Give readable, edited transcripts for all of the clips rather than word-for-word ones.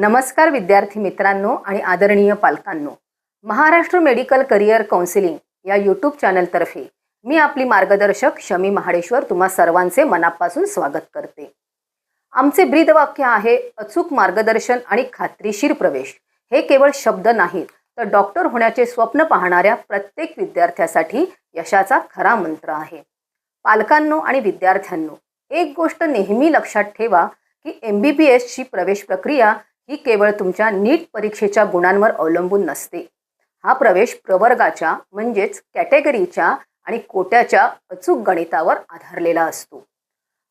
नमस्कार विद्यार्थी मित्रांनो आणि आदरणीय पालकांनो. महाराष्ट्र मेडिकल करिअर काउन्सिलिंग या यूट्यूब चॅनलतर्फे मी आपली मार्गदर्शक शमी महाडेश्वर तुम्हा सर्वांचे मनापासून स्वागत करते. आमचे ब्रीदवाक्य आहे अचूक मार्गदर्शन आणि खात्रीशीर प्रवेश. हे केवळ शब्द नाहीत तर डॉक्टर होण्याचे स्वप्न पाहणाऱ्या प्रत्येक विद्यार्थ्यासाठी यशाचा खरा मंत्र आहे. पालकांनो आणि विद्यार्थ्यांनो, एक गोष्ट नेहमी लक्षात ठेवा की MBBSची प्रवेश प्रक्रिया ही केवळ तुमच्या नीट परीक्षेच्या गुणांवर अवलंबून नसते. हा प्रवेश प्रवर्गाच्या म्हणजेच कॅटेगरीच्या आणि कोट्याच्या अचूक गणितावर आधारलेला असतो.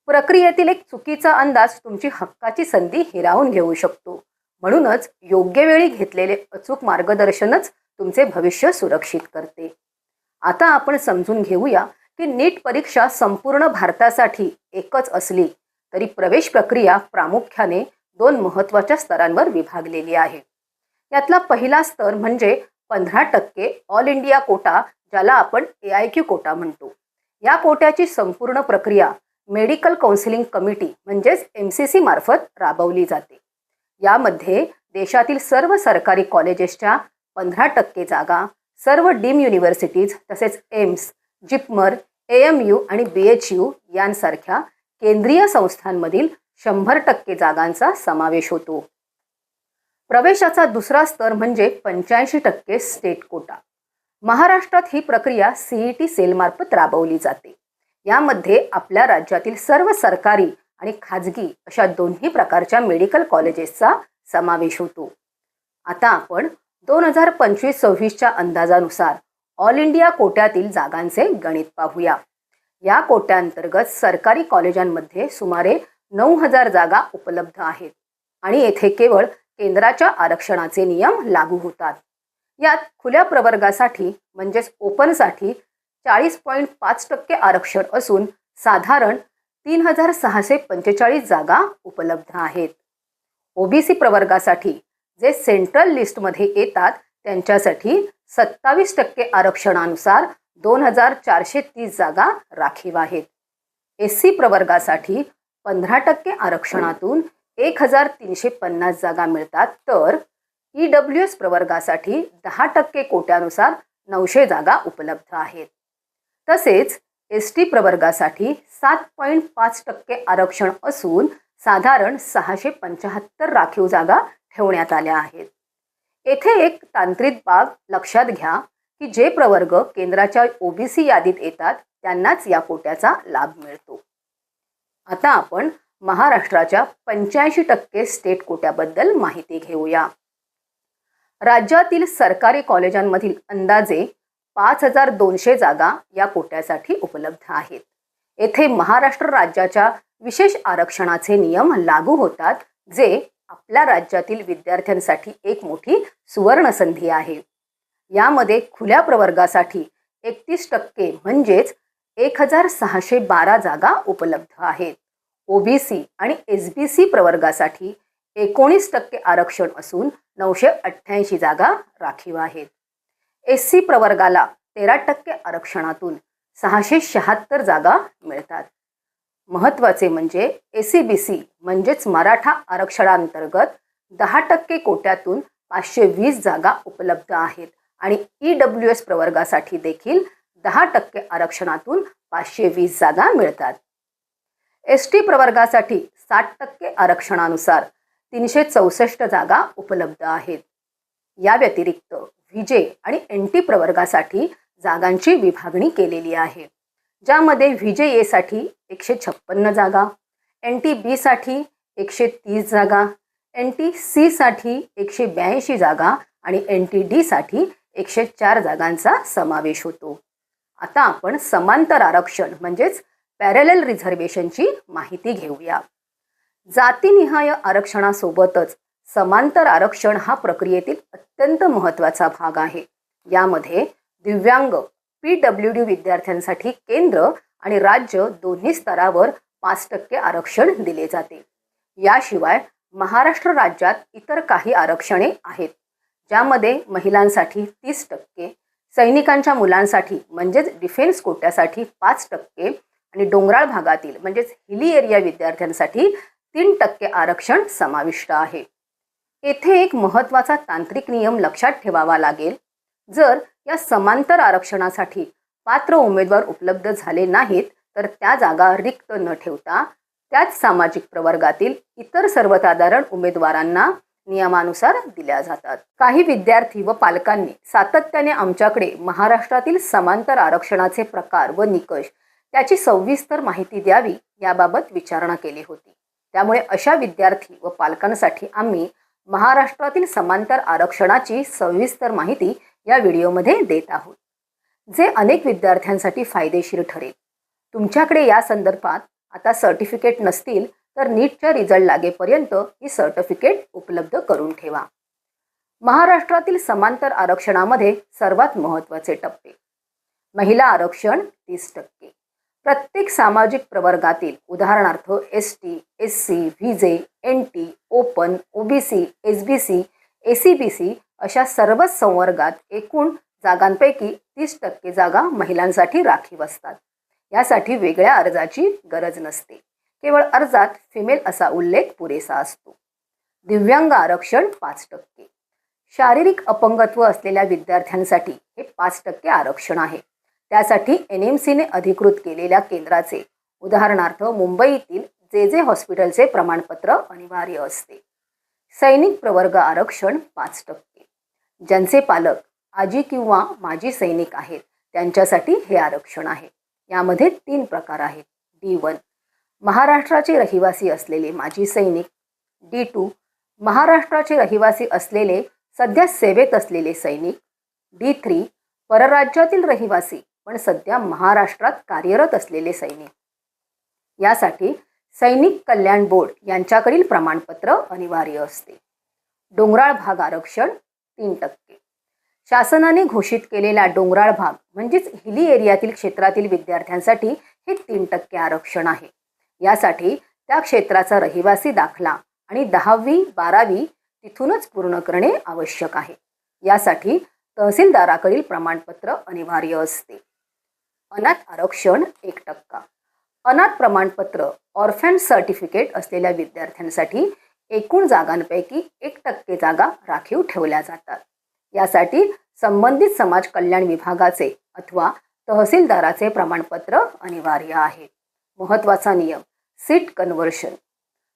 प्रक्रियेतील एक चुकीचा अंदाज तुमची हक्काची संधी हिरावून घेऊ शकतो. म्हणूनच योग्य वेळी घेतलेले अचूक मार्गदर्शनच तुमचे भविष्य सुरक्षित करते. आता आपण समजून घेऊया की नीट परीक्षा संपूर्ण भारतासाठी एकच असली तरी प्रवेश प्रक्रिया प्रामुख्याने 2 महत्त्वाच्या स्तरांवर विभागलेली आहे. यातला पहिला स्तर म्हणजे 15% ऑल इंडिया कोटा, ज्याला आपण AIQ कोटा म्हणतो. या कोट्याची संपूर्ण प्रक्रिया मेडिकल काउन्सिलिंग कमिटी म्हणजेच MCC मार्फत राबवली जाते. यामध्ये देशातील सर्व सरकारी कॉलेजेसच्या 15% जागा, सर्व डीम युनिव्हर्सिटीज तसेच एम्स, जिपमर, AMU आणि BHU यांसारख्या केंद्रीय संस्थांमधील 100% जागांचा समावेश होतो. प्रवेशाचा दुसरा स्तर म्हणजे 85% स्टेट कोटा. महाराष्ट्रात ही प्रक्रिया CET सेलमार्फत राबवली जाते. यामध्ये आपल्या राज्यातील सर्व सरकारी आणि खाजगी अशा दोन्ही प्रकारच्या मेडिकल कॉलेजेसचा समावेश होतो. आता आपण 2025-26च्या अंदाजानुसार ऑल इंडिया कोट्यातील जागांचे गणित पाहूया. या कोट्यांतर्गत सरकारी कॉलेजांमध्ये सुमारे 9,000 जागा उपलब्ध आहेत आणि येथे केवळ केंद्राच्या आरक्षणाचे नियम लागू होतात. यात खुल्या प्रवर्गासाठी म्हणजेच ओपनसाठी 40.5% आरक्षण असून साधारण 3,645 जागा उपलब्ध आहेत. OBC प्रवर्गासाठी जे सेंट्रल लिस्टमध्ये येतात त्यांच्यासाठी 27% आरक्षणानुसार 2,430 जागा राखीव आहेत. SC प्रवर्गासाठी 15% आरक्षणातून 1,350 जागा मिळतात, तर EWS प्रवर्गासाठी 10% कोट्यानुसार 900 जागा उपलब्ध आहेत. तसेच ST प्रवर्गासाठी 7.5% आरक्षण असून साधारण 675 राखीव जागा ठेवण्यात आल्या आहेत. येथे एक तांत्रिक बाब लक्षात घ्या की जे प्रवर्ग केंद्राच्या OBC यादीत येतात त्यांनाच या कोट्याचा लाभ मिळतो. आता आपण महाराष्ट्राच्या 85% स्टेट कोट्याबद्दल माहिती घेऊया. राज्यातील सरकारी कॉलेजांमधील अंदाजे 5,200 जागा या कोट्यासाठी उपलब्ध आहेत. येथे महाराष्ट्र राज्याच्या विशेष आरक्षणाचे नियम लागू होतात, जे आपल्या राज्यातील विद्यार्थ्यांसाठी एक मोठी सुवर्ण संधी आहे. यामध्ये खुल्या प्रवर्गासाठी 31% म्हणजेच 1,612 जागा उपलब्ध आहेत. OBC आणि SBC प्रवर्गासाठी 19% आरक्षण असून 988 जागा राखीव आहेत. SC प्रवर्गाला 13% आरक्षणातून 676 जागा मिळतात. महत्त्वाचे म्हणजे SCBC म्हणजेच मराठा आरक्षणांतर्गत 10% कोट्यातून 520 जागा उपलब्ध आहेत आणि EWS प्रवर्गासाठी देखील 10% आरक्षणातून 520 जागा मिळतात. ST प्रवर्गासाठी 60% आरक्षणानुसार 364 जागा उपलब्ध आहेत. या व्यतिरिक्त VJ आणि NT प्रवर्गासाठी जागांची विभागणी केलेली आहे, ज्यामध्ये VJ साठी 156 जागा, NT B साठी 130 जागा, NT C साठी 182 जागा आणि NT D साठी 104 जागांचा समावेश होतो. आता आपण समांतर आरक्षण म्हणजेच पॅरलल रिझर्वेशनची माहिती घेऊया. जातीनिहाय आरक्षणासोबतच समांतर आरक्षण हा प्रक्रियेतील अत्यंत महत्त्वाचा भाग आहे. यामध्ये दिव्यांग PWD विद्यार्थ्यांसाठी केंद्र आणि राज्य दोन्ही स्तरावर 5% आरक्षण दिले जाते. याशिवाय महाराष्ट्र राज्यात इतर काही आरक्षणे आहेत, ज्यामध्ये महिलांसाठी 30%, सैनिकांच्या मुलांसाठी म्हणजेच डिफेन्स कोट्यासाठी 5% आणि डोंगराळ भागातील म्हणजेच हिली एरिया विद्यार्थ्यांसाठी 3% आरक्षण समाविष्ट आहे. येथे एक महत्त्वाचा तांत्रिक नियम लक्षात ठेवावा लागेल. जर या समांतर आरक्षणासाठी पात्र उमेदवार उपलब्ध झाले नाहीत तर त्या जागा रिक्त न ठेवता त्याच सामाजिक प्रवर्गातील इतर सर्वसाधारण उमेदवारांना नियमानुसार दिल्या जातात. काही विद्यार्थी व पालकांनी सातत्याने आमच्याकडे महाराष्ट्रातील समांतर आरक्षणाचे प्रकार व निकष त्याची सविस्तर माहिती द्यावी याबाबत विचारणा केली होती. त्यामुळे अशा विद्यार्थी व पालकांसाठी आम्ही महाराष्ट्रातील समांतर आरक्षणाची सविस्तर माहिती या व्हिडिओमध्ये देत आहोत, जे अनेक विद्यार्थ्यांसाठी फायदेशीर ठरेल. तुमच्याकडे या संदर्भात आता सर्टिफिकेट नसतील तर नीटचा रिझल्ट लागेपर्यंत ही सर्टिफिकेट उपलब्ध करून ठेवा. महाराष्ट्रातील समांतर आरक्षणामध्ये सर्वात महत्त्वाचे टप्पे. महिला आरक्षण 30%. प्रत्येक सामाजिक प्रवर्गातील उदाहरणार्थ ST, SC, VJ, NT, open, OBC, SBC, ACBC अशा सर्वच संवर्गात एकूण जागांपैकी 30% जागा महिलांसाठी राखीव असतात. यासाठी वेगळ्या अर्जाची गरज नसते. केवळ अर्जात फिमेल असा उल्लेख पुरेसा असतो. दिव्यांग आरक्षण 5%. शारीरिक अपंगत्व असलेल्या विद्यार्थ्यांसाठी हे 5% आरक्षण आहे. त्यासाठी NMCने अधिकृत केलेल्या केंद्राचे उदाहरणार्थ मुंबईतील JJ हॉस्पिटलचे प्रमाणपत्र अनिवार्य असते. सैनिक प्रवर्ग आरक्षण 5%. ज्यांचे पालक आजी किंवा माजी सैनिक आहेत त्यांच्यासाठी हे आरक्षण आहे. यामध्ये 3 प्रकार आहेत. D1 महाराष्ट्राचे रहिवासी असलेले माजी सैनिक. D2 महाराष्ट्राचे रहिवासी असलेले सध्या सेवेत असलेले सैनिक. D3 परराज्यातील रहिवासी पण सध्या महाराष्ट्रात कार्यरत असलेले सैनिक. यासाठी सैनिक कल्याण बोर्ड यांच्याकडील प्रमाणपत्र अनिवार्य असते. डोंगराळ भाग आरक्षण 3%. शासनाने घोषित केलेला डोंगराळ भाग म्हणजेच हिली एरियातील क्षेत्रातील विद्यार्थ्यांसाठी हे 3% आरक्षण आहे. यासाठी त्या क्षेत्राचा रहिवासी दाखला आणि 10वी 12वी तिथूनच पूर्ण करणे आवश्यक आहे. यासाठी तहसीलदाराकडील प्रमाणपत्र अनिवार्य असते. अनाथ आरक्षण 1%. अनाथ प्रमाणपत्र ऑर्फॅन सर्टिफिकेट असलेल्या विद्यार्थ्यांसाठी एकूण जागांपैकी 1% जागा राखीव ठेवल्या जातात. यासाठी संबंधित समाज कल्याण विभागाचे अथवा तहसीलदाराचे प्रमाणपत्र अनिवार्य आहे. महत्त्वाचा नियम सीट कन्व्हर्शन.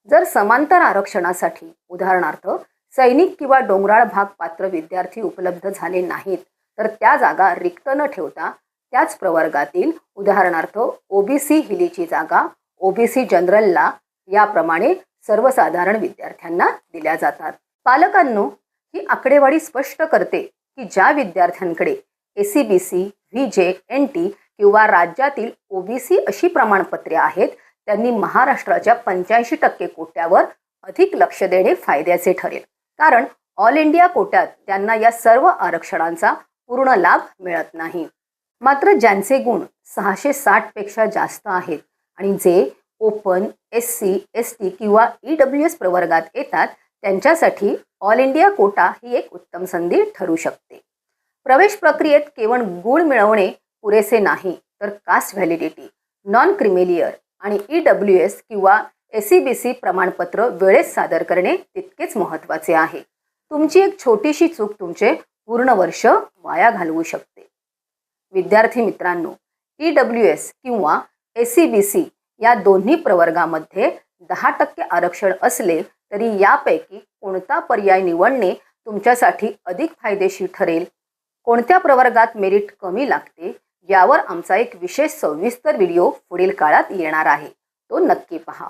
जर समांतर आरक्षणासाठी उदाहरणार्थ सैनिक किंवा डोंगराळ भाग पात्र विद्यार्थी उपलब्ध झाले नाहीत तर त्या जागा रिक्त न ठेवता त्याच प्रवर्गातील उदाहरणार्थ OBC हिलीची जागा OBC जनरलला याप्रमाणे सर्वसाधारण विद्यार्थ्यांना दिल्या जातात. पालकांनो, ही आकडेवारी स्पष्ट करते की ज्या विद्यार्थ्यांकडे ACBC, VJ, NT किंवा राज्यातील OBC अशी प्रमाणपत्रे आहेत त्यांनी महाराष्ट्राच्या 85% कोट्यावर अधिक लक्ष देणे फायद्याचे ठरेल. कारण ऑल इंडिया कोट्यात त्यांना या सर्व आरक्षणांचा पूर्ण लाभ मिळत नाही. मात्र ज्यांचे गुण 660 पेक्षा जास्त आहेत आणि जे ओपन, SC, ST किंवा EWS प्रवर्गात येतात त्यांच्यासाठी ऑल इंडिया कोटा ही एक उत्तम संधी ठरू शकते. प्रवेश प्रक्रियेत केवळ गुण मिळवणे पुरेसे नाही तर कास्ट व्हॅलिडिटी, नॉन क्रिमिलियर आणि EWS किंवा ACBC प्रमाणपत्र वेळेत सादर करणे तितकेच महत्त्वाचे आहे. तुमची एक छोटीशी चूक तुमचे पूर्ण वर्ष वाया घालवू शकते. विद्यार्थी मित्रांनो, EWS किंवा ACBC या दोन्ही प्रवर्गामध्ये 10% आरक्षण असले तरी यापैकी कोणता पर्याय निवडणे तुमच्यासाठी अधिक फायदेशीर ठरेल, कोणत्या प्रवर्गात मेरिट कमी लागते यावर आमचा एक विशेष सविस्तर व्हिडिओ पुढील काळात येणार आहे. तो नक्की पहा.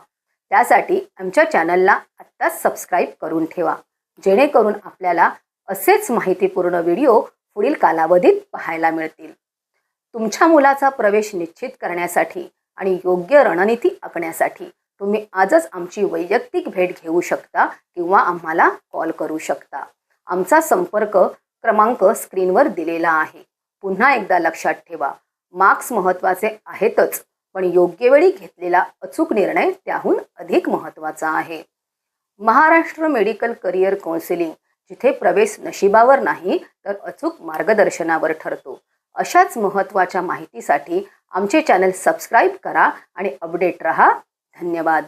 त्यासाठी आमच्या चॅनलला आत्ताच सबस्क्राईब करून ठेवा, जेणेकरून आपल्याला असेच माहितीपूर्ण व्हिडिओ पुढील कालावधीत पाहायला मिळतील. तुमच्या मुलाचा प्रवेश निश्चित करण्यासाठी आणि योग्य रणनीती आखण्यासाठी तुम्ही आजच आमची वैयक्तिक भेट घेऊ शकता किंवा आम्हाला कॉल करू शकता. आमचा संपर्क क्रमांक स्क्रीनवर दिलेला आहे. पुन्हा एकदा लक्षात ठेवा, मार्क्स महत्त्वाचे आहेतच, पण योग्य वेळी घेतलेला अचूक निर्णय त्याहून अधिक महत्त्वाचा आहे. महाराष्ट्र मेडिकल करिअर काउन्सिलिंग, जिथे प्रवेश नशिबावर नाही तर अचूक मार्गदर्शनावर ठरतो. अशाच महत्त्वाच्या माहितीसाठी आमचे चॅनल सबस्क्राईब करा आणि अपडेट रहा. धन्यवाद.